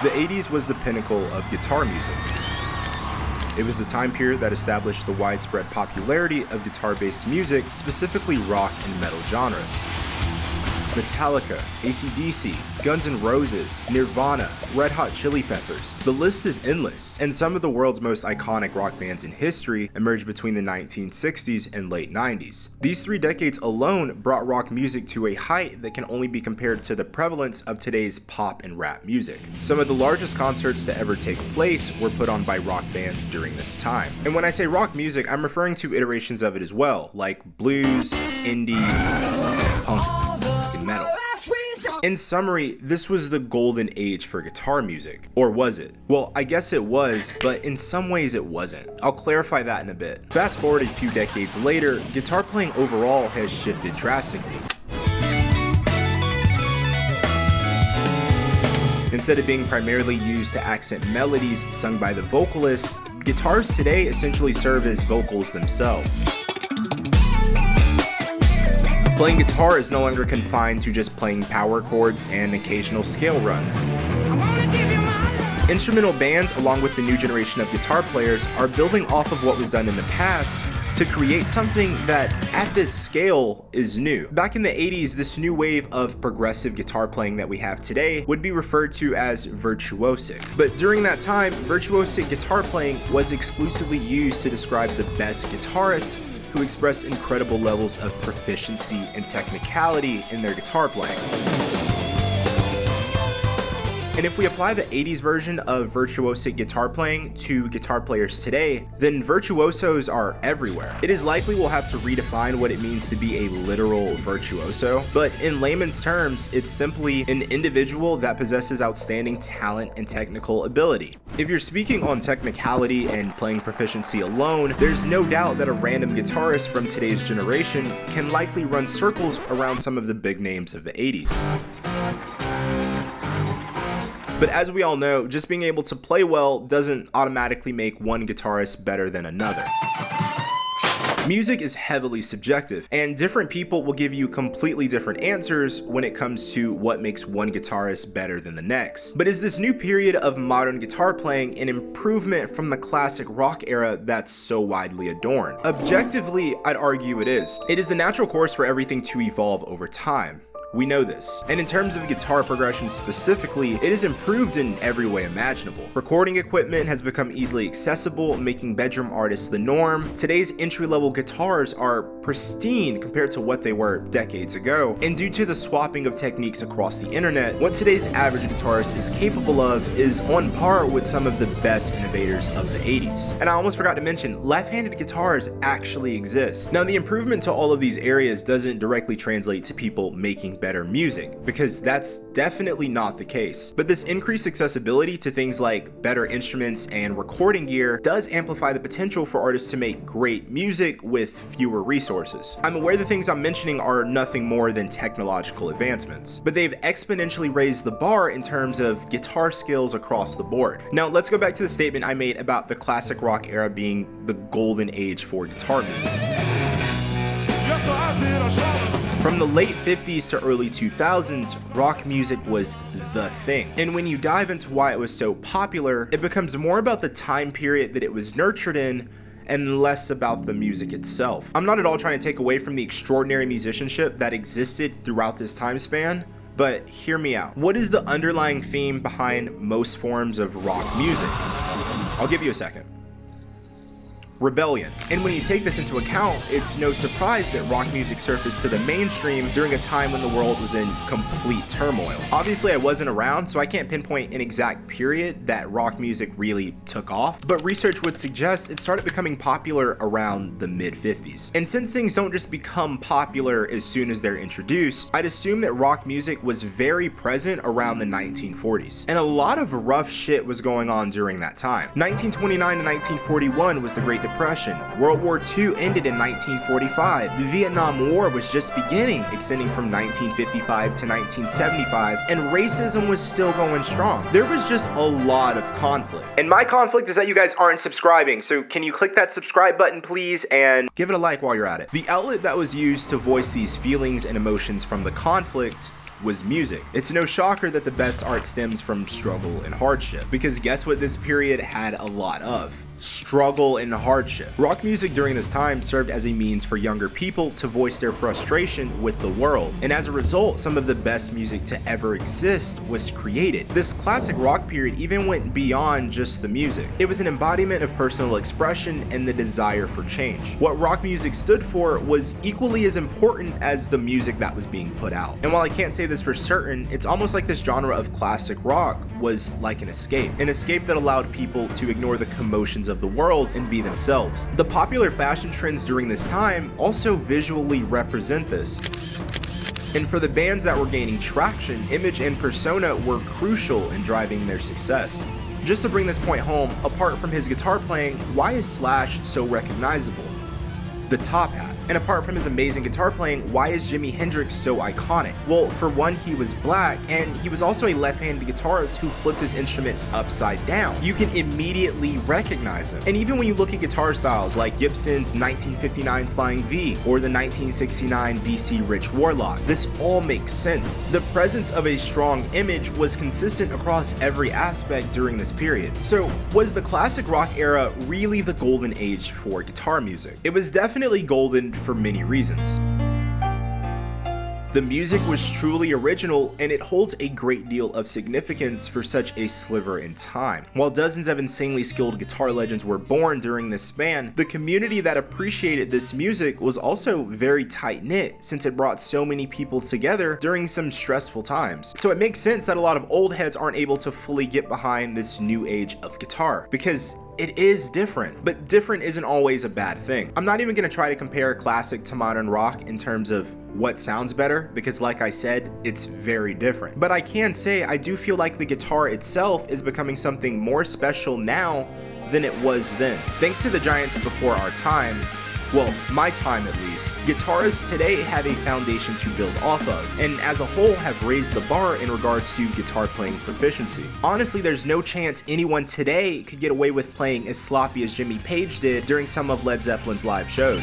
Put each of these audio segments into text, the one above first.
The 80s was the pinnacle of guitar music. It was the time period that established the widespread popularity of guitar-based music, specifically rock and metal genres. Metallica, AC/DC, Guns N' Roses, Nirvana, Red Hot Chili Peppers. The list is endless, and some of the world's most iconic rock bands in history emerged between the 1960s and late 90s. These 3 decades alone brought rock music to a height that can only be compared to the prevalence of today's pop and rap music. Some of the largest concerts to ever take place were put on by rock bands during this time. And when I say rock music, I'm referring to iterations of it as well, like blues, indie, punk, metal. In summary, this was the golden age for guitar music. Or was it? Well, I guess it was, but in some ways it wasn't. I'll clarify that in a bit. Fast forward a few decades later, guitar playing overall has shifted drastically. Instead of being primarily used to accent melodies sung by the vocalists, guitars today essentially serve as vocals themselves. Playing guitar is no longer confined to just playing power chords and occasional scale runs. Instrumental bands, along with the new generation of guitar players, are building off of what was done in the past to create something that, at this scale, is new. Back in the 80s, this new wave of progressive guitar playing that we have today would be referred to as virtuosic. But during that time, virtuosic guitar playing was exclusively used to describe the best guitarists who express incredible levels of proficiency and technicality in their guitar playing. And if we apply the 80s version of virtuosic guitar playing to guitar players today, then virtuosos are everywhere. It is likely we'll have to redefine what it means to be a literal virtuoso, but in layman's terms, it's simply an individual that possesses outstanding talent and technical ability. If you're speaking on technicality and playing proficiency alone, there's no doubt that a random guitarist from today's generation can likely run circles around some of the big names of the 80s. But as we all know, just being able to play well doesn't automatically make one guitarist better than another. Music is heavily subjective, and different people will give you completely different answers when it comes to what makes one guitarist better than the next. But is this new period of modern guitar playing an improvement from the classic rock era that's so widely adorned? Objectively, I'd argue it is. It is the natural course for everything to evolve over time. We know this. And in terms of guitar progression specifically, it is improved in every way imaginable. Recording equipment has become easily accessible, making bedroom artists the norm. Today's entry-level guitars are pristine compared to what they were decades ago. And due to the swapping of techniques across the internet, what today's average guitarist is capable of is on par with some of the best innovators of the 80s. And I almost forgot to mention, left-handed guitars actually exist. Now, the improvement to all of these areas doesn't directly translate to people making better music, because that's definitely not the case. But this increased accessibility to things like better instruments and recording gear does amplify the potential for artists to make great music with fewer resources. I'm aware the things I'm mentioning are nothing more than technological advancements, but they've exponentially raised the bar in terms of guitar skills across the board. Now, let's go back to the statement I made about the classic rock era being the golden age for guitar music. Yes, I did. From the late 50s to early 2000s, rock music was the thing. And when you dive into why it was so popular, it becomes more about the time period that it was nurtured in and less about the music itself. I'm not at all trying to take away from the extraordinary musicianship that existed throughout this time span, but hear me out. What is the underlying theme behind most forms of rock music? I'll give you a second. Rebellion. And when you take this into account, it's no surprise that rock music surfaced to the mainstream during a time when the world was in complete turmoil. Obviously, I wasn't around, so I can't pinpoint an exact period that rock music really took off, but research would suggest it started becoming popular around the mid-50s. And since things don't just become popular as soon as they're introduced, I'd assume that rock music was very present around the 1940s. And a lot of rough shit was going on during that time. 1929 to 1941 was the Great Depression. World War II ended in 1945. The Vietnam War was just beginning, extending from 1955 to 1975, and racism was still going strong. There was just a lot of conflict. And my conflict is that you guys aren't subscribing, so can you click that subscribe button, please, and give it a like while you're at it. The outlet that was used to voice these feelings and emotions from the conflict was music. It's no shocker that the best art stems from struggle and hardship, because guess what this period had a lot of? Struggle and hardship. Rock music during this time served as a means for younger people to voice their frustration with the world, and as a result, some of the best music to ever exist was created. This classic rock period even went beyond just the music. It was an embodiment of personal expression and the desire for change. What rock music stood for was equally as important as the music that was being put out. And while I can't say this for certain, it's almost like this genre of classic rock was like an escape that allowed people to ignore the commotions of the world and be themselves. The popular fashion trends during this time also visually represent this. And for the bands that were gaining traction, image and persona were crucial in driving their success. Just to bring this point home, apart from his guitar playing, why is Slash so recognizable? The top hat. And apart from his amazing guitar playing, why is Jimi Hendrix so iconic? Well, for one, he was black, and he was also a left-handed guitarist who flipped his instrument upside down. You can immediately recognize him. And even when you look at guitar styles like Gibson's 1959 Flying V or the 1969 BC Rich Warlock, this all makes sense. The presence of a strong image was consistent across every aspect during this period. So, was the classic rock era really the golden age for guitar music? It was definitely golden for many reasons. The music was truly original, and it holds a great deal of significance for such a sliver in time. While dozens of insanely skilled guitar legends were born during this span, the community that appreciated this music was also very tight-knit, since it brought so many people together during some stressful times. So it makes sense that a lot of old heads aren't able to fully get behind this new age of guitar, because it is different, but different isn't always a bad thing. I'm not even gonna try to compare classic to modern rock in terms of what sounds better, because like I said, it's very different. But I can say I do feel like the guitar itself is becoming something more special now than it was then. Thanks to the giants before our time, well, my time at least, guitarists today have a foundation to build off of, and as a whole have raised the bar in regards to guitar playing proficiency. Honestly, there's no chance anyone today could get away with playing as sloppy as Jimmy Page did during some of Led Zeppelin's live shows.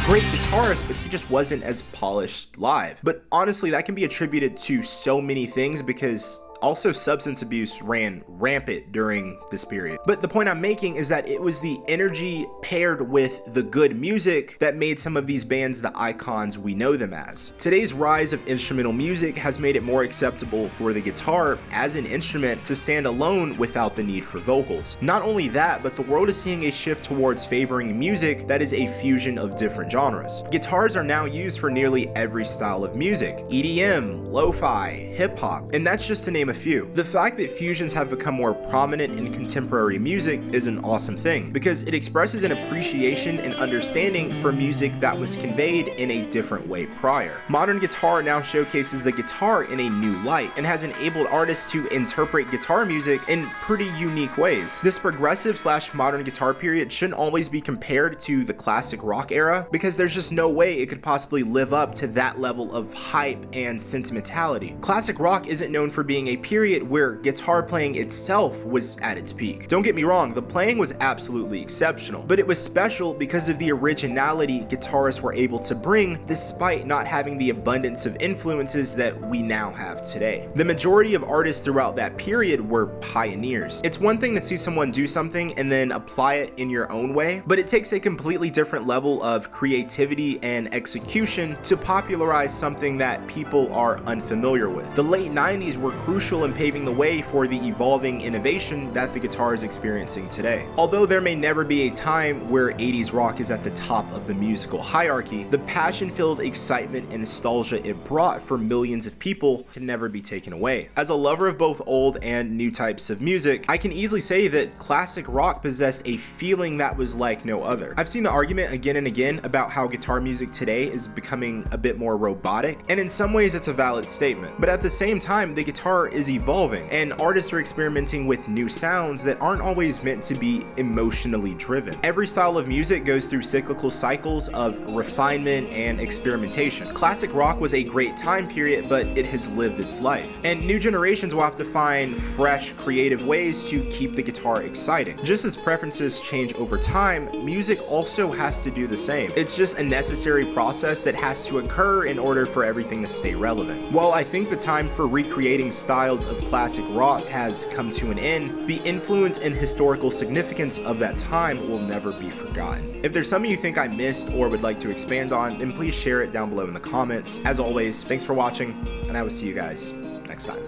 Great guitarist, but he just wasn't as polished live. But honestly, that can be attributed to so many things, because also substance abuse ran rampant during this period. But the point I'm making is that it was the energy paired with the good music that made some of these bands the icons we know them as. Today's rise of instrumental music has made it more acceptable for the guitar as an instrument to stand alone without the need for vocals. Not only that, but the world is seeing a shift towards favoring music that is a fusion of different genres. Guitars are now used for nearly every style of music: EDM, lo-fi, hip-hop, and that's just to name a few. The fact that fusions have become more prominent in contemporary music is an awesome thing, because it expresses an appreciation and understanding for music that was conveyed in a different way prior. Modern guitar now showcases the guitar in a new light and has enabled artists to interpret guitar music in pretty unique ways. This progressive / modern guitar period shouldn't always be compared to the classic rock era, because there's just no way it could possibly live up to that level of hype and sentimentality. Classic rock isn't known for being a period where guitar playing itself was at its peak. Don't get me wrong, the playing was absolutely exceptional, but it was special because of the originality guitarists were able to bring despite not having the abundance of influences that we now have today. The majority of artists throughout that period were pioneers. It's one thing to see someone do something and then apply it in your own way, but it takes a completely different level of creativity and execution to popularize something that people are unfamiliar with. The late 90s were crucial in paving the way for the evolving innovation that the guitar is experiencing today. Although there may never be a time where 80s rock is at the top of the musical hierarchy, the passion-filled excitement and nostalgia it brought for millions of people can never be taken away. As a lover of both old and new types of music, I can easily say that classic rock possessed a feeling that was like no other. I've seen the argument again and again about how guitar music today is becoming a bit more robotic, and in some ways it's a valid statement, but at the same time, the guitar is is evolving, and artists are experimenting with new sounds that aren't always meant to be emotionally driven. Every style of music goes through cyclical cycles of refinement and experimentation. Classic rock was a great time period, but it has lived its life, and new generations will have to find fresh, creative ways to keep the guitar exciting. Just as preferences change over time, music also has to do the same. It's just a necessary process that has to occur in order for everything to stay relevant. While I think the time for recreating styles of classic rock has come to an end, the influence and historical significance of that time will never be forgotten. If there's something you think I missed or would like to expand on, then please share it down below in the comments. As always, thanks for watching, and I will see you guys next time.